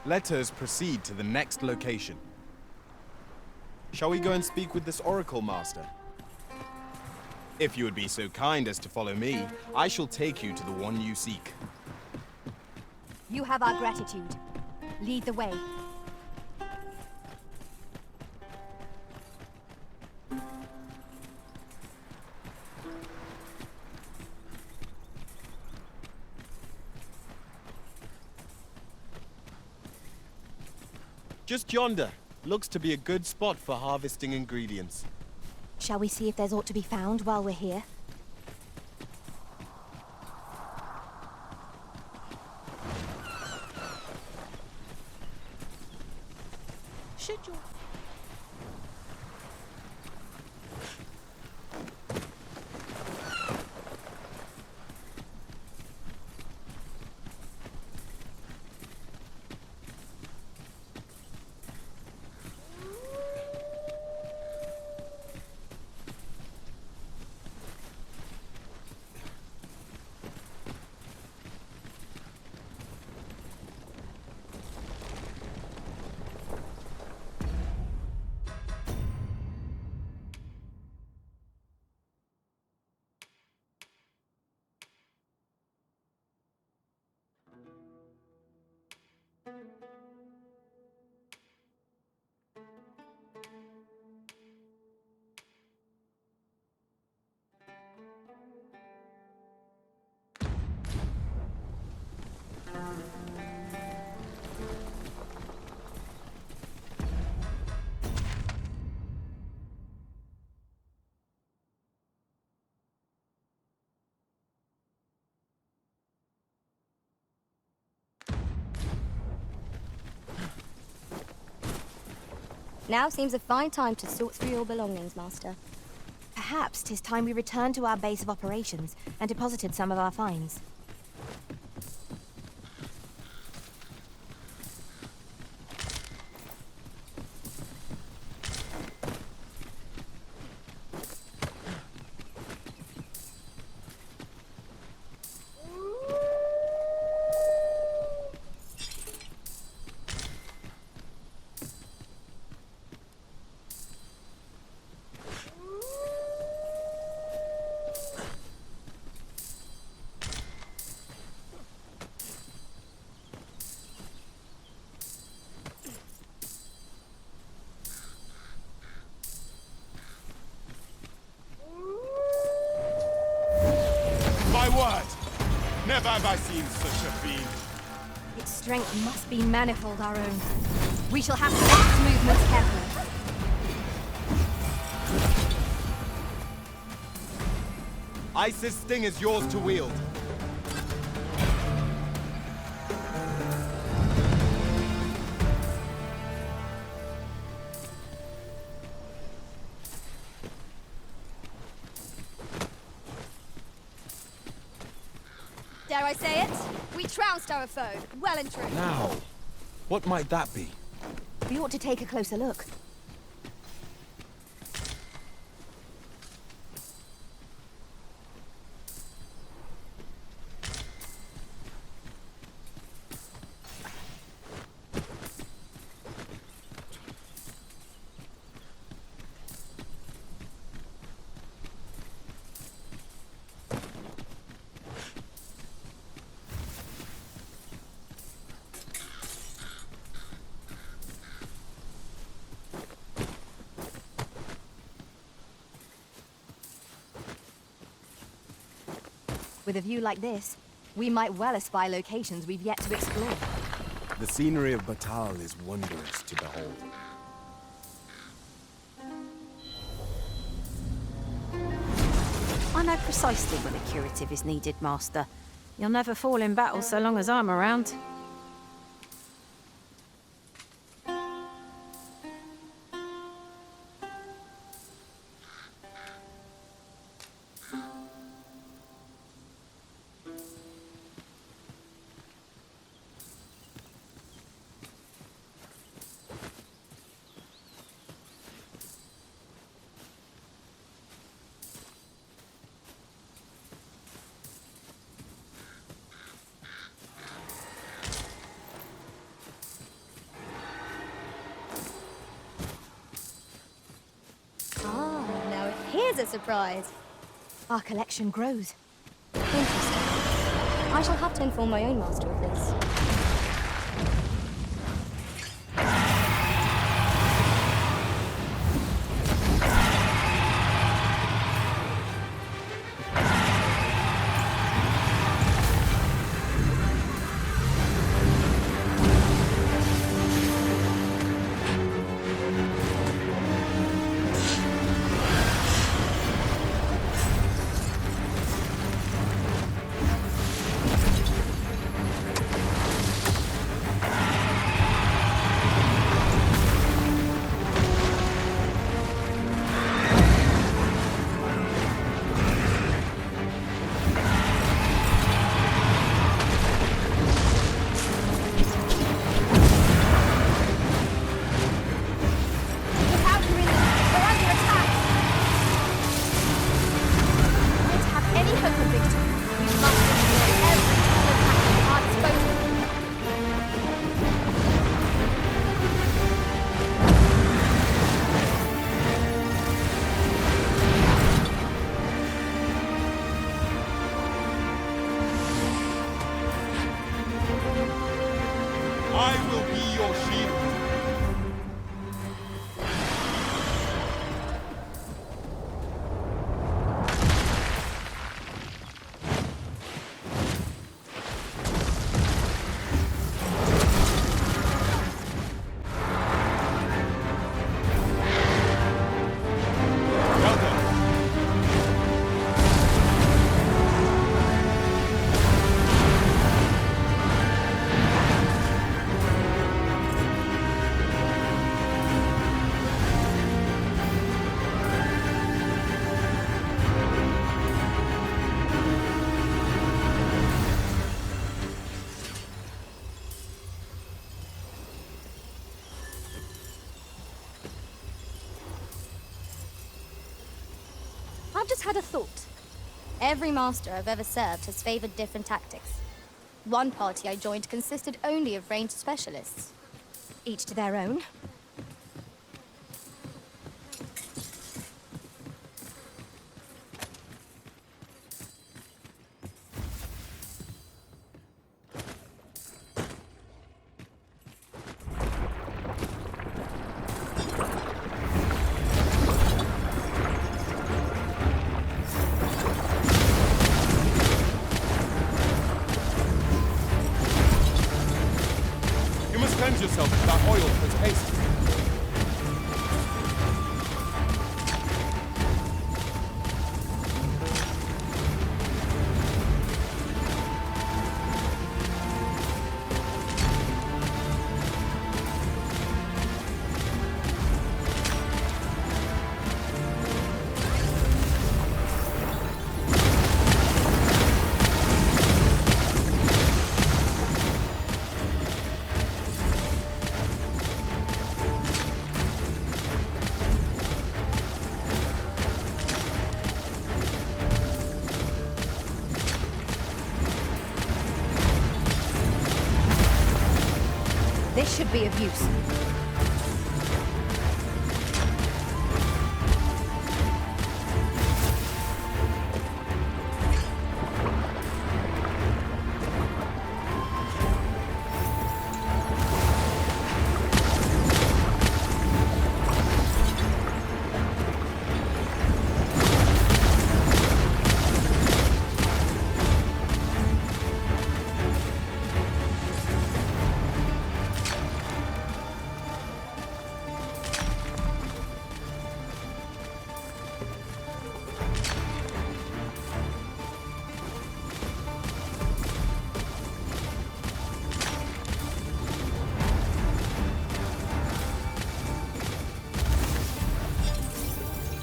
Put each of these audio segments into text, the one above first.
Let us proceed to the next location. Shall we go and speak with this Oracle Master? If you would be so kind as to follow me, I shall take you to the one you seek. You have our gratitude. Lead the way. Just yonder. Looks to be a good spot for harvesting ingredients. Shall we see if there's aught to be found while we're here? Should you? Now seems a fine time to sort through your belongings, Master. Perhaps 'tis time we returned to our base of operations and deposited some of our finds. My word! Never have I seen such a fiend. Its strength must be manifold our own. We shall have to watch its movements carefully. Ice's sting is yours to wield. Dare I say it? We trounced our foe, well and true. Now, what might that be? We ought to take a closer look. With a view like this, we might well espy locations we've yet to explore. The scenery of Batal is wondrous to behold. I know precisely when a curative is needed, Master. You'll never fall in battle so long as I'm around. There's a surprise. Our collection grows. Interesting. I shall have to inform my own master of this. I will be your shield. Well done. I've just had a thought. Every master I've ever served has favored different tactics. One party I joined consisted only of ranged specialists. Each to their own. You must cleanse yourself with that oil post haste. This should be of use.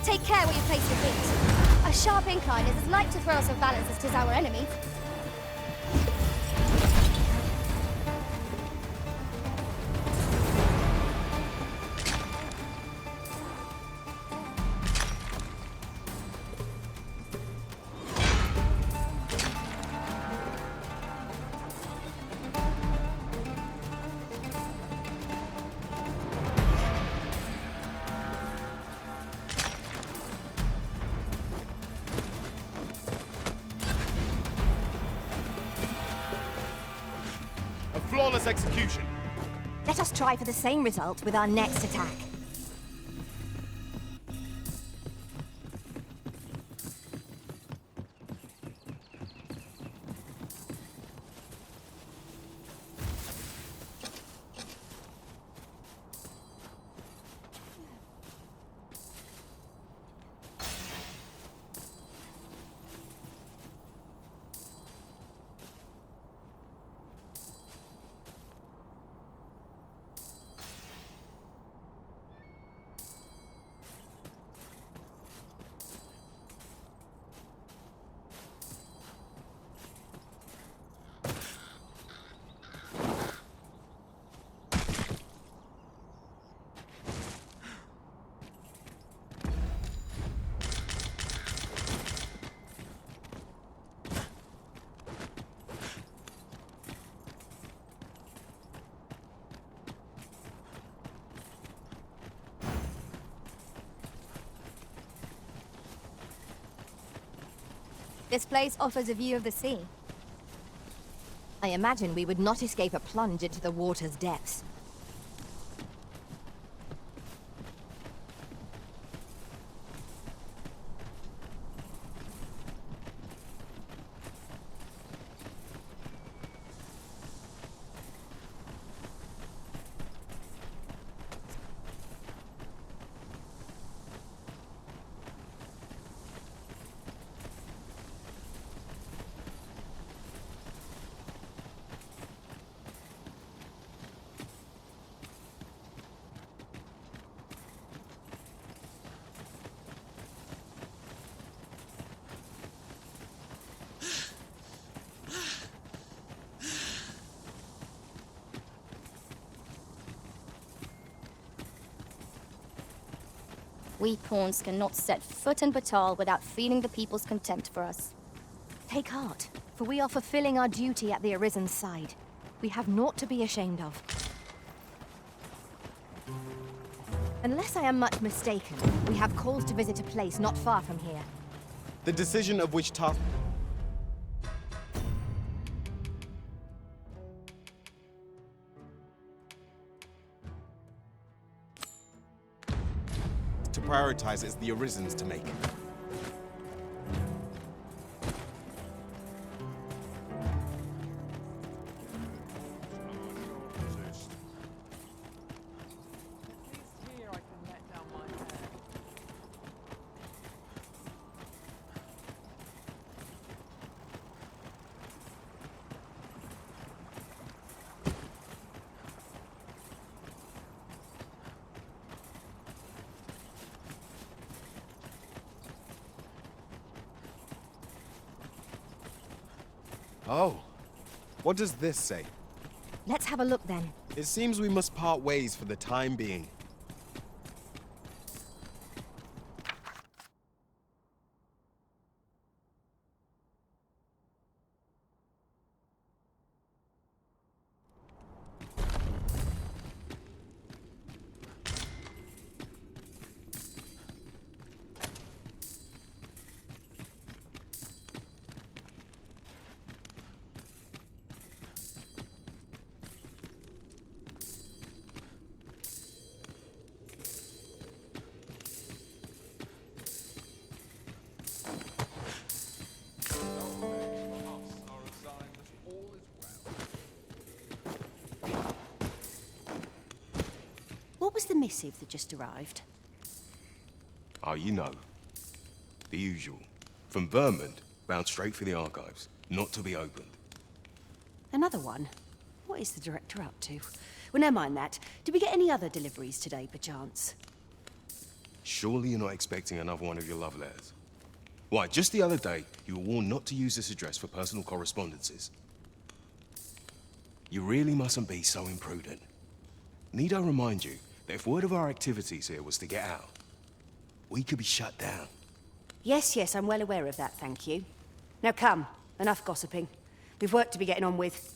Take care where you place your feet. A sharp incline is as like to throw us off balance as 'tis our enemy. flawless execution. Let us try for the same result with our next attack. This place offers a view of the sea. I imagine we would not escape a plunge into the water's depths. We pawns cannot set foot in Batal without feeling the people's contempt for us. Take heart, for we are fulfilling our duty at the Arisen's side. We have naught to be ashamed of. Unless I am much mistaken, we have cause to visit a place not far from here. The decision of which task... to prioritize is the Arisen's to make. Oh, what does this say? Let's have a look then. It seems we must part ways for the time being. What was the missive that just arrived? Oh, you know. The usual. From Vermont, bound straight for the archives. Not to be opened. Another one? What is the director up to? Well, never mind that. Did we get any other deliveries today, perchance? Surely you're not expecting another one of your love letters? Why, just the other day, you were warned not to use this address for personal correspondences. You really mustn't be so imprudent. Need I remind you that if word of our activities here was to get out, we could be shut down. Yes, yes, I'm well aware of that, thank you. Now come, enough gossiping. We've work to be getting on with.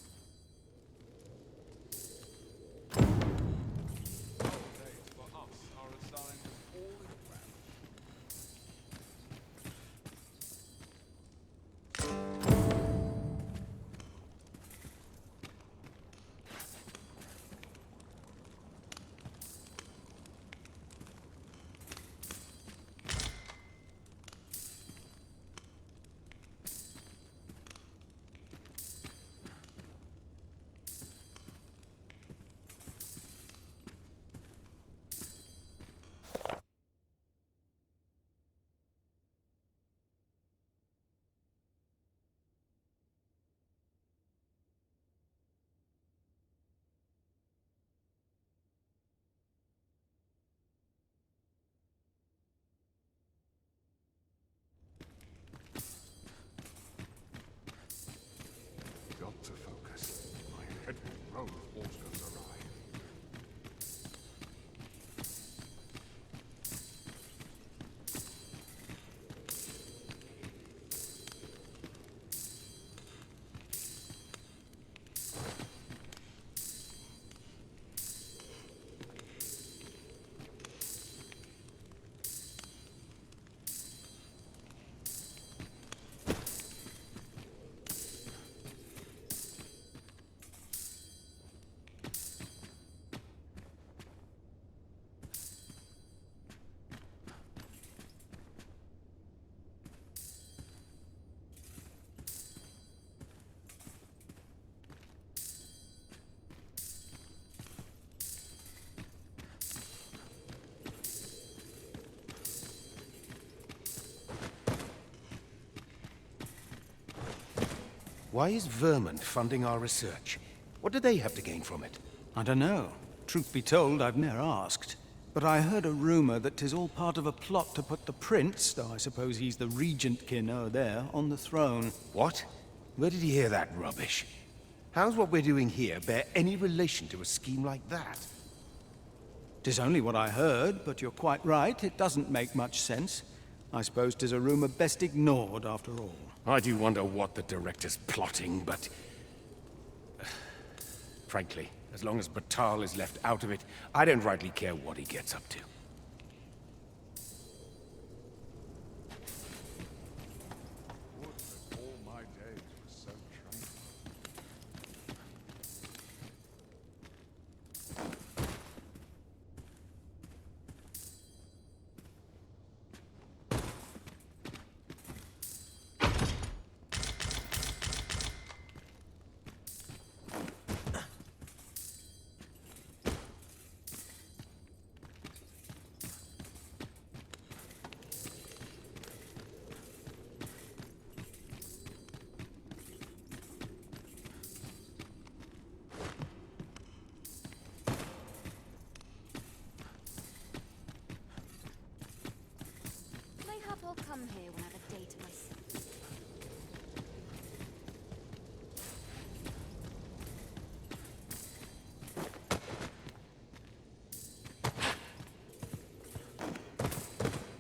Why is Vermont funding our research? What do they have to gain from it? I don't know. Truth be told, I've ne'er asked. But I heard a rumor that 'tis all part of a plot to put the prince, though I suppose he's the regent-kin o'er there, on the throne. What? Where did you hear that rubbish? How's what we're doing here bear any relation to a scheme like that? 'Tis only what I heard, but you're quite right, it doesn't make much sense. I suppose 'tis a rumor best ignored, after all. I do wonder what the director's plotting, but... frankly, as long as Batal is left out of it, I don't rightly care what he gets up to. Mayhap I'll come here when I have a day to myself.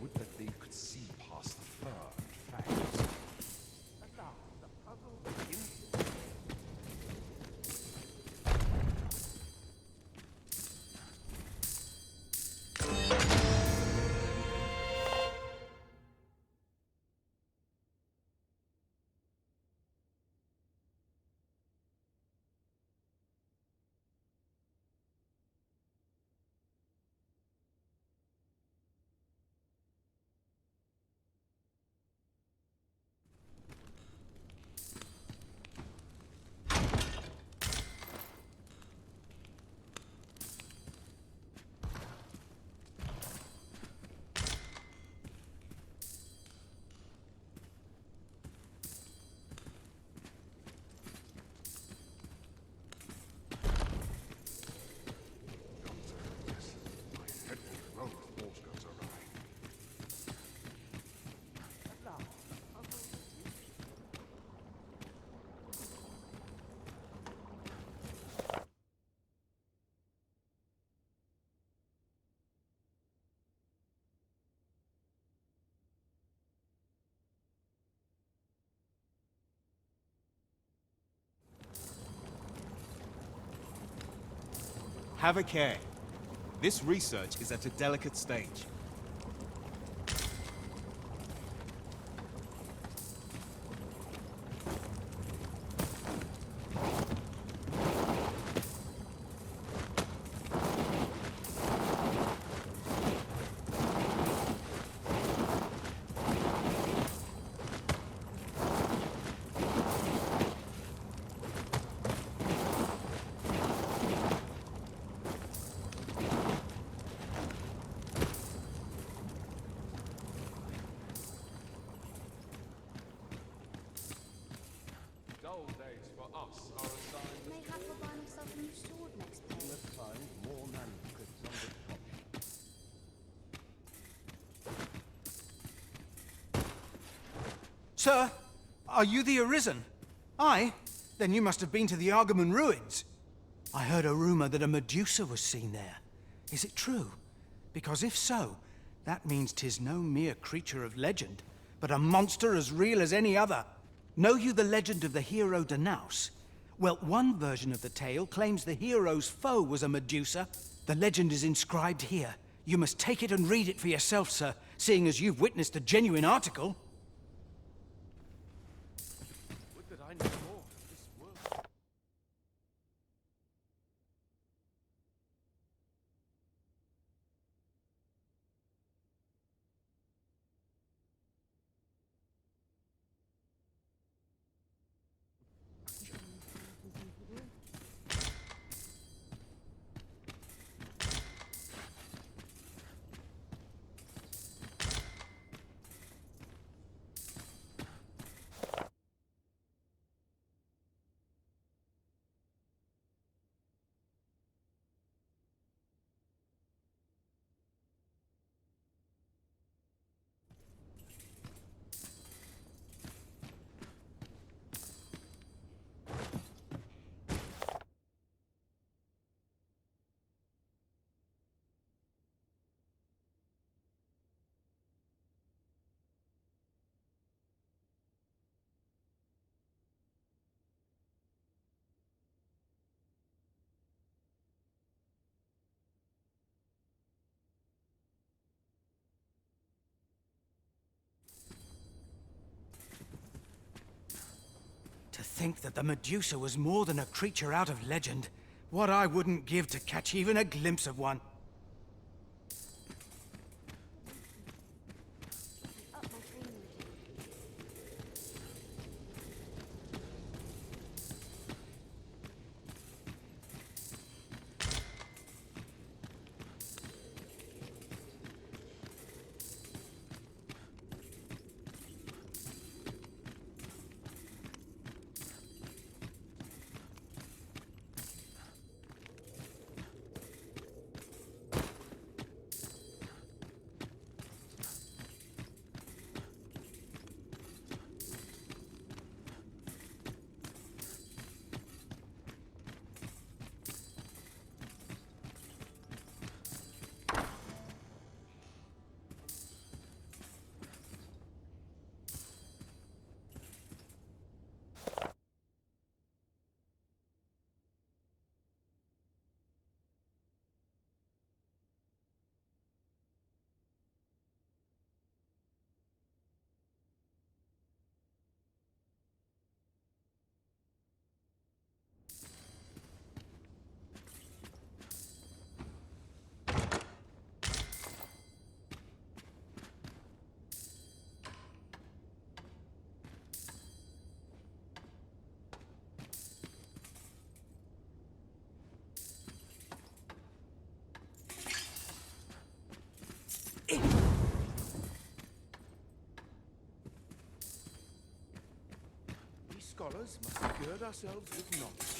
Would that they could see past the fur and fangs. At last, the puzzle begins. Have a care. This research is at a delicate stage. Dull days for us are a sign that Mayhap I'll buy myself a new sword next day. More manuscripts on the top. Sir, are you the Arisen? Aye? Then you must have been to the Argamon ruins. I heard a rumor that a Medusa was seen there. Is it true? Because if so, that means 'tis no mere creature of legend, but a monster as real as any other. Know you the legend of the hero Danaus? Well, one version of the tale claims the hero's foe was a Medusa. The legend is inscribed here. You must take it and read it for yourself, sir, seeing as you've witnessed a genuine article. Would that I knew more of this world. think that the Medusa was more than a creature out of legend. What I wouldn't give to catch even a glimpse of one. We scholars must gird ourselves with knowledge.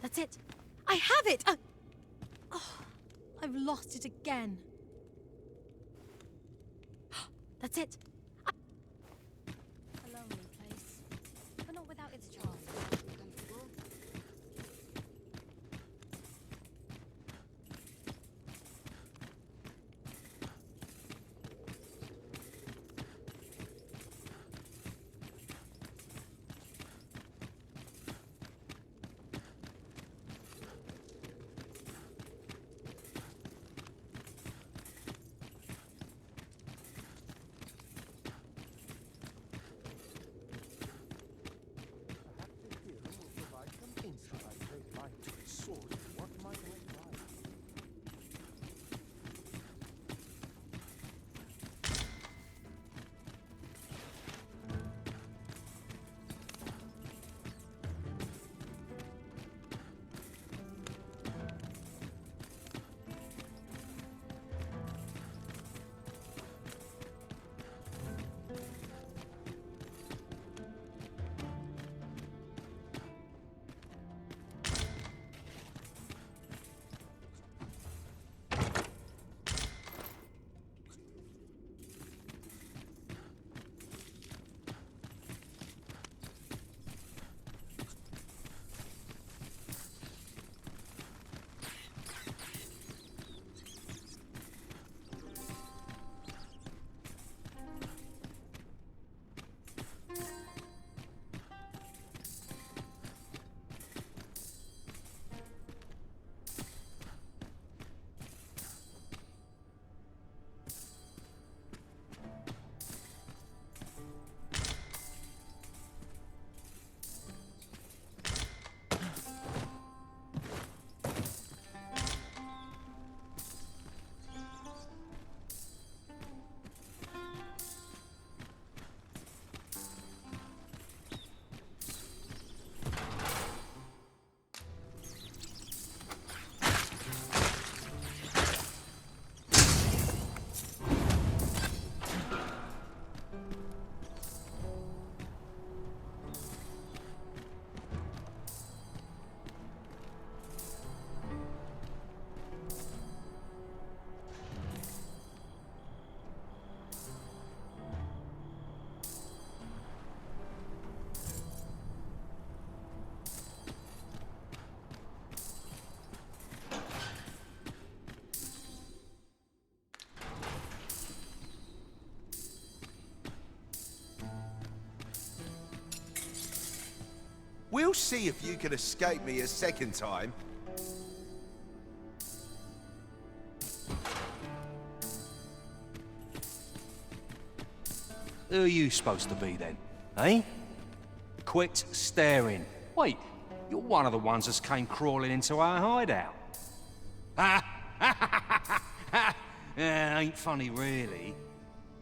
That's it. I have it! Oh, I've lost it again. That's it. A lonely place, but not without its charm. Comfortable. We'll see if you can escape me a second time. Who are you supposed to be then, eh? Quit staring. Wait, you're one of the ones that came crawling into our hideout. Ain't funny, really.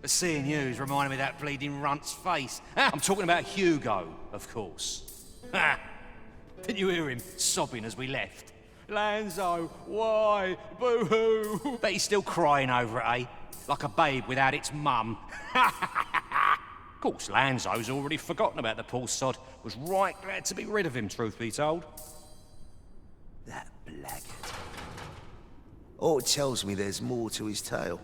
But seeing you's reminding me of that bleeding runt's face. I'm talking about Hugo, of course. Didn't you hear him sobbing as we left? Lanzo, why? Boo-hoo! Bet he's still crying over it, eh? Like a babe without its mum. Of course, Lanzo's already forgotten about the poor sod. Was right glad to be rid of him, truth be told. That blackguard. Oh, it tells me there's more to his tale.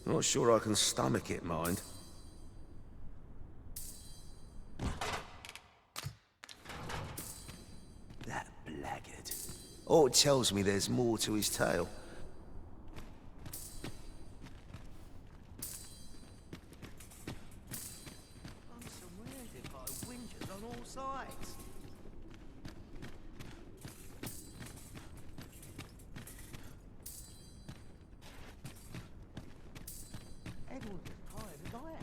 Not sure I can stomach it, mind. That blackguard. Oh, it tells me there's more to his tale. I'm surrounded by whingers on all sides. Everyone's as tired as I am.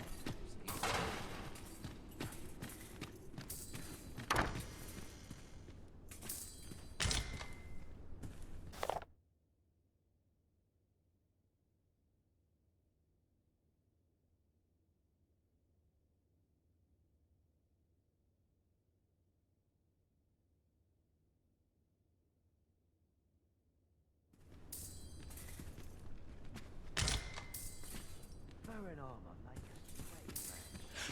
Fur and armor make us great friends.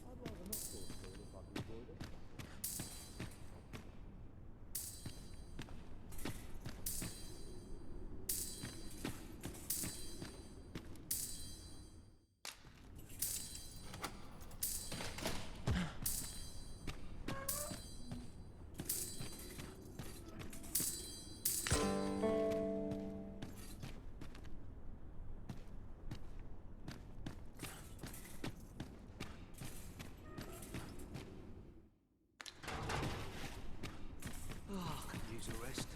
I'd rather not talk to it if I can avoid it. Oh, I could use a rest.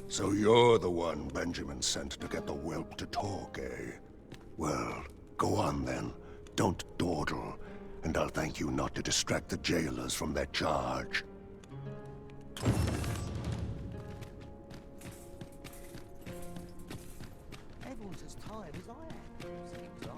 So you're the one Benjamin sent to get the whelp to talk, eh? Well, go on then. Don't dawdle, and I'll thank you not to distract the jailers from their charge. Everyone's as tired as I am, seems like.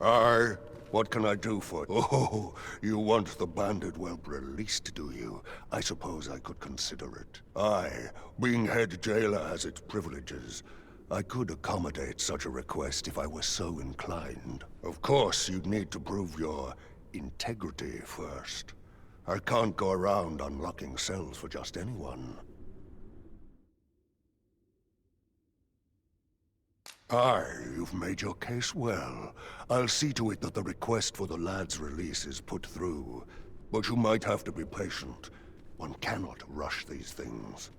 Aye, what can I do for you? Oh, you want the bandit whelp released, do you? I suppose I could consider it. Aye, being head jailer has its privileges. I could accommodate such a request if I were so inclined. Of course, you'd need to prove your integrity first. I can't go around unlocking cells for just anyone. Aye, you've made your case well. I'll see to it that the request for the lad's release is put through. But you might have to be patient. One cannot rush these things.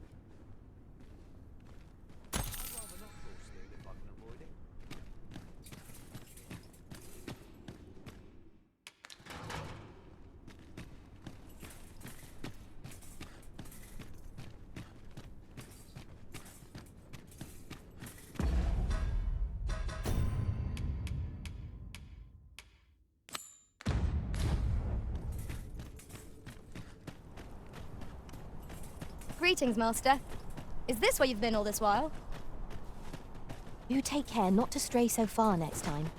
Greetings, Master. Is this where you've been all this while? You take care not to stray so far next time.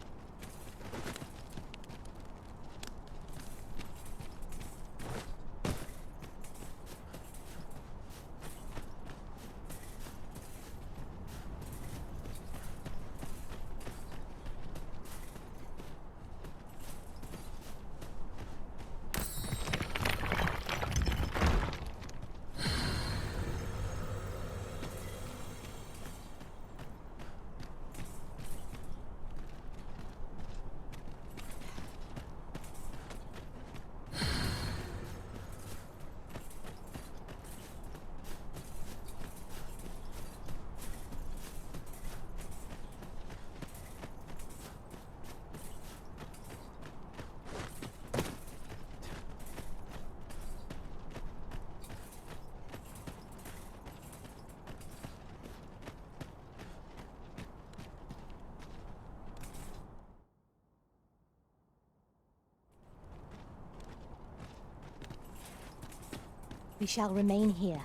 We shall remain here.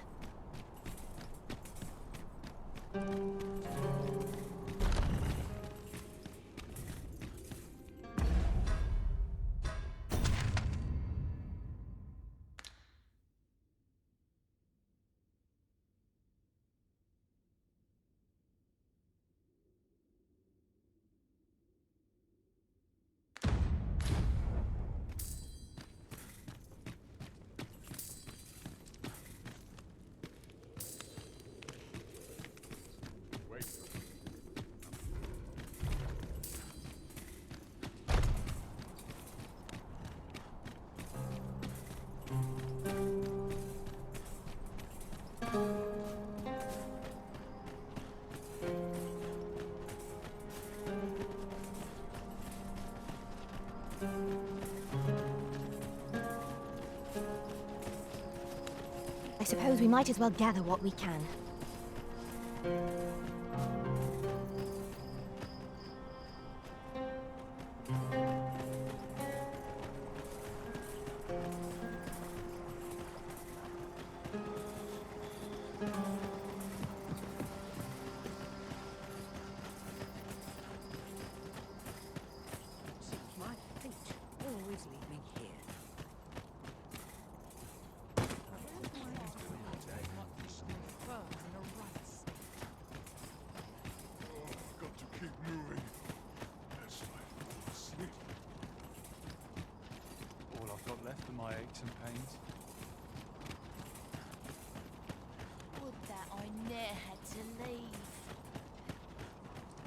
I suppose we might as well gather what we can. My feet always lead me here. Got to keep moving. That's my sleep. All I've got left are my aches and pains. Would that I ne'er had to leave.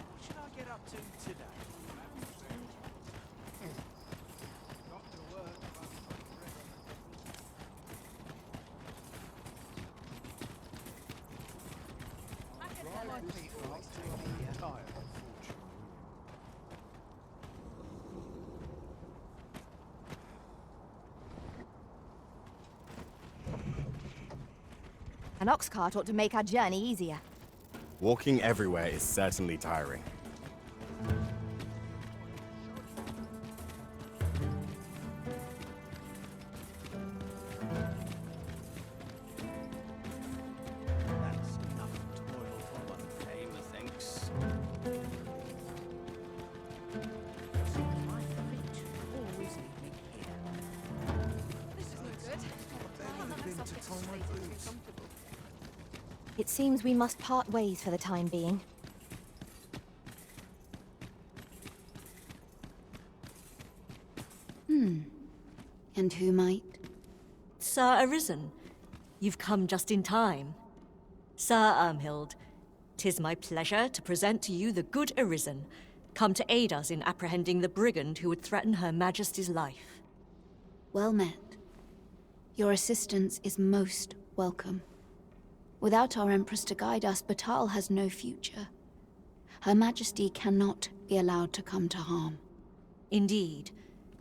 What should I get up to today? An ox cart ought to make our journey easier. Walking everywhere is certainly tiring. That's enough toil for one day, methinks. My feet always lead me here. This is no good. I'll have myself get straight and comfortable. It seems we must part ways for the time being. And who might? Sir Arisen, you've come just in time. Sir Ermhild, 'tis my pleasure to present to you the good Arisen, come to aid us in apprehending the brigand who would threaten Her Majesty's life. Well met. Your assistance is most welcome. Without our Empress to guide us, Batal has no future. Her Majesty cannot be allowed to come to harm. Indeed.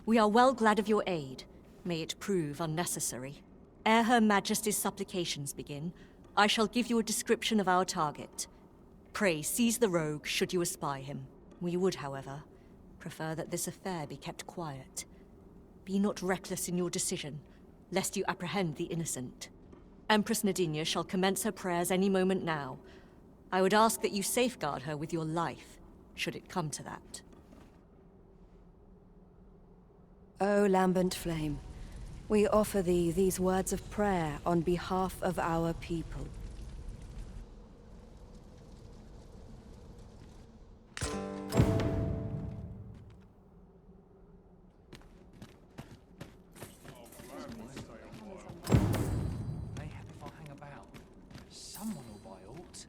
We are well glad of your aid. May it prove unnecessary. Ere Her Majesty's supplications begin, I shall give you a description of our target. Pray seize the rogue should you espy him. We would, however, prefer that this affair be kept quiet. Be not reckless in your decision, lest you apprehend the innocent. Empress Nadinia shall commence her prayers any moment now. I would ask that you safeguard her with your life, should it come to that. O lambent flame, we offer thee these words of prayer on behalf of our people. Mayhap if I hang about, someone will buy aught.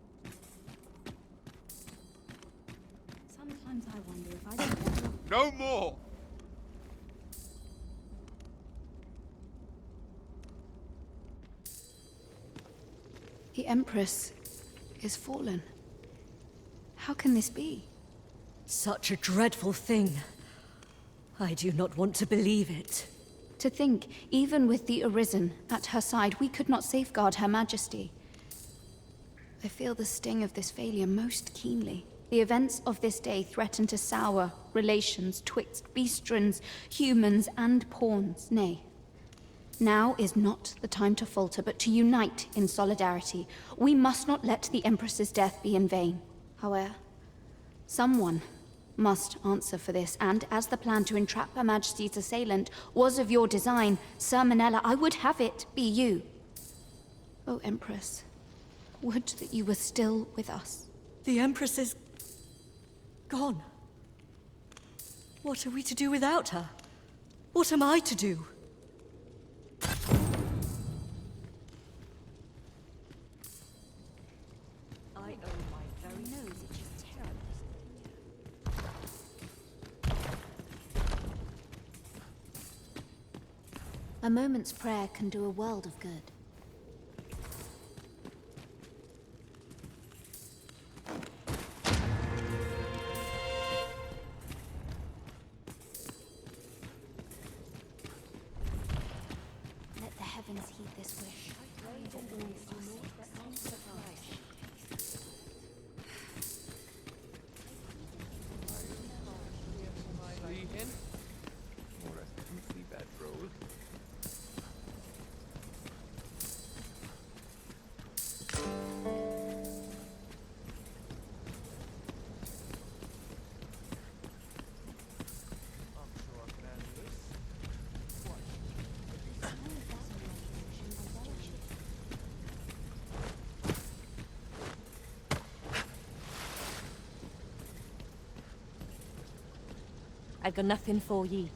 Sometimes I wonder if I don't... No more! The Empress is fallen. How can this be? Such a dreadful thing. I do not want to believe it. To think, even with the Arisen at her side, we could not safeguard Her Majesty. I feel the sting of this failure most keenly. The events of this day threaten to sour relations twixt beastrons, humans, and pawns. Nay, now is not the time to falter, but to unite in solidarity. We must not let the Empress's death be in vain. However, someone must answer for this, and as the plan to entrap Her Majesty's assailant was of your design, Sir Manella, I would have it be you. O Empress, would that you were still with us. The Empress is... gone. What are we to do without her? What am I to do? I owe my very nose itches terribly. A moment's prayer can do a world of good. Let the heavens heed this wish. I've got nothing for ye.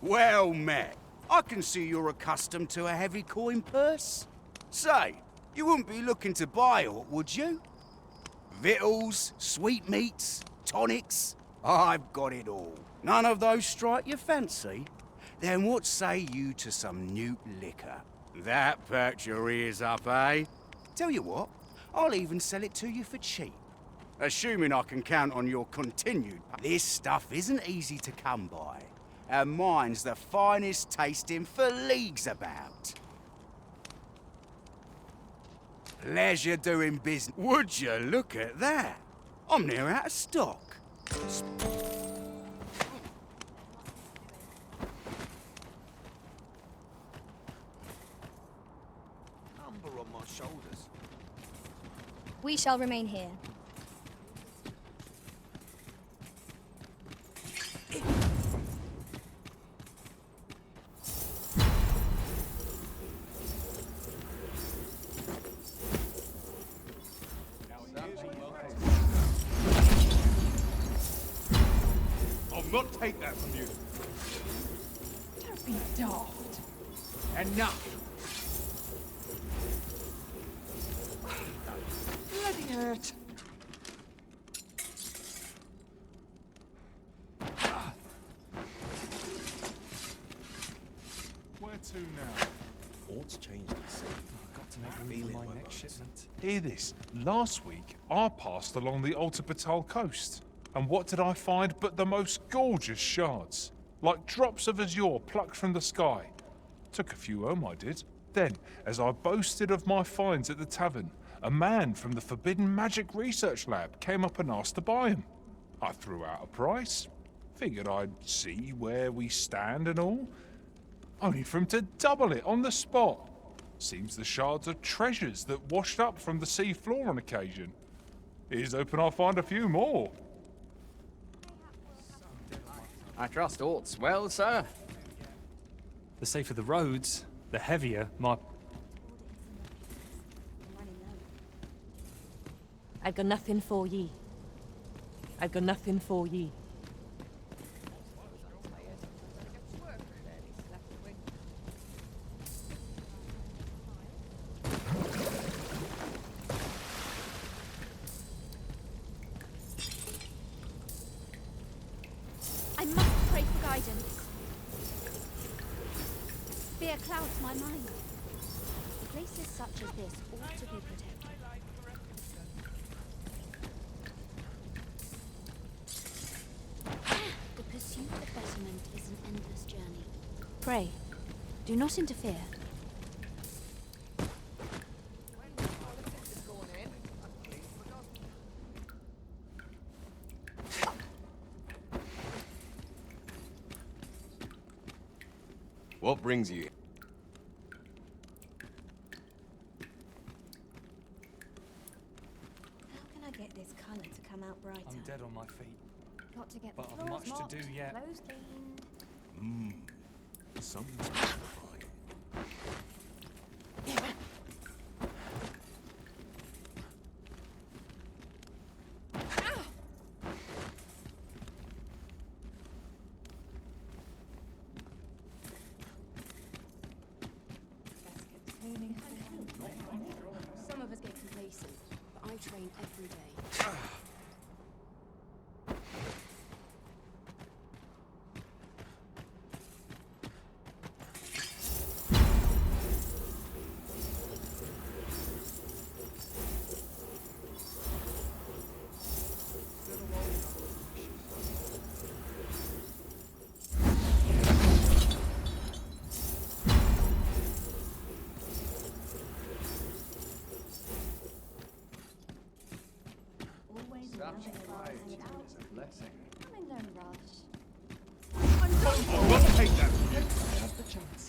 Well met. I can see you're accustomed to a heavy coin purse. Say, you wouldn't be looking to buy aught, would you? Victuals, sweetmeats, tonics. I've got it all. None of those strike your fancy? Then what say you to some new liquor? That perks your ears up, eh? Tell you what, I'll even sell it to you for cheap. Assuming I can count on your continued... This stuff isn't easy to come by. And mine's the finest tasting for leagues about. Pleasure doing business. Would you look at that? I'm near out of stock. Umber on my shoulders. We shall remain here. I'll not take that from you. Don't be daft. Enough! Bloody hurt. Where to now? Aught's changed its scene. I've got to make room for my next shipment. Hear this. Last week, I passed along the Alta Batal coast. And what did I find but the most gorgeous shards? Like drops of azure plucked from the sky. Took a few home, I did. Then, as I boasted of my finds at the tavern, a man from the Forbidden Magic Research Lab came up and asked to buy them. I threw out a price. Figured I'd see where we stand and all. Only for him to double it on the spot. Seems the shards are treasures that washed up from the sea floor on occasion. Here's hoping I'll find a few more. I trust all's well, sir. The safer the roads, the heavier my... I've got nothing for ye. I've got nothing for ye. I must pray for guidance. Fear clouds my mind. Places such as this ought to be protected. The pursuit of betterment is an endless journey. Pray, do not interfere. What brings you? How can I get this colour to come out brighter? I'm dead on my feet. Got to get But the I've floors much to mopped, do yet. clothes cleaned. Something's mystifying. Some of us get complacent, but I train every day. I'm in no rush. Take that. I have the chance.